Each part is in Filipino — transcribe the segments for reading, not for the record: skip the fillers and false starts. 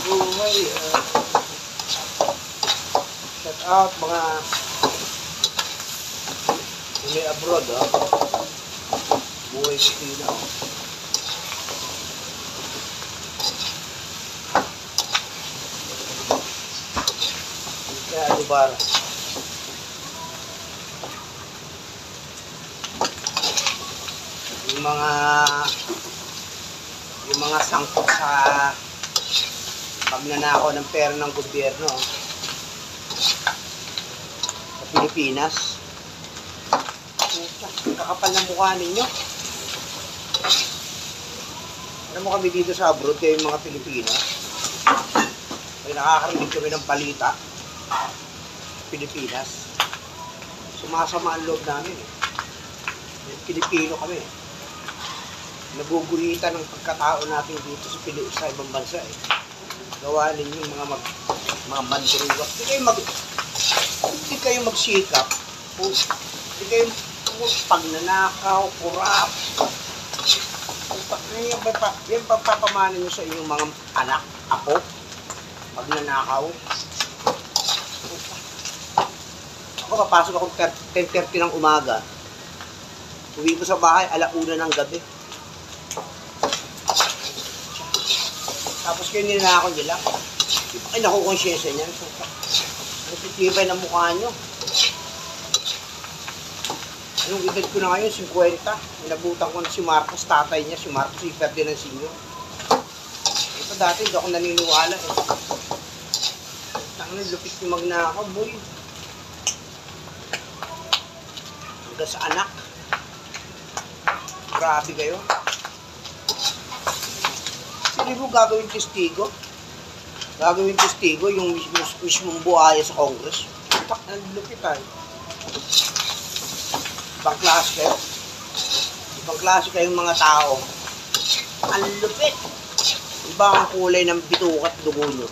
buhay. Shout out mga may abroad, buhay sa Pina. Kaya Alubara. Yung mga sangkot sa pagnanakaw ng pera ng gobyerno sa Pilipinas. Kakapal ng mukha ninyo. Alam mo kami dito sa abroad, kayo yung mga Pilipino, ay nakakarinig kami ng balita Pilipinas. Sumasama ang loob namin Pilipino kami. Naguguhitan ng pagkatao natin dito sa ibang bansa Gawa ninyo yung mga mandiriwas. Hindi kayo magsikap. Hindi kayo pagnanakaw, kurap. Yan papapamanin nyo sa inyong mga anak, apo. Pagnanakaw. Ako papasok ako 10:30 ng umaga. Uwi ko sa bahay, 1:00 ng gabi. Tapos kayo ninanakaw nila. Di ba kayo nakukonsyensya niyan? Nasitibay ng mukha nyo. Anong edad ko na ngayon? 50. Inabutan ko na si Marcos, tatay niya. Si Marcos, si Ferdinand Sr. Ito dati, hindi ako naniniwala Tangan, lupit yung magnakaw, boy. Hanggang sa anak. Grabe kayo. Hindi mo gagawin testigo? Gagawin testigo yung mismong buhaya sa Congress. Ang lupit Ibang klase kayo. Ibang klase kayong mga tao. Ang lupit. Iba ang kulay ng bitukat dugo nyo.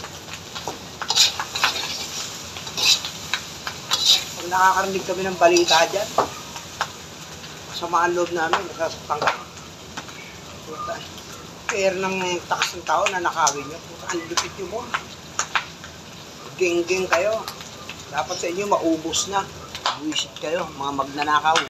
Pag nakakarinig kami ng balita dyan, masama ang loob namin, nasasaktan ka. Pera ng tax ng tao na nakawin nyo. Ang lupit nyo mo. Geng-geng kayo. Dapat sa inyo maubos na. Buwisit kayo, mga magnanakaw.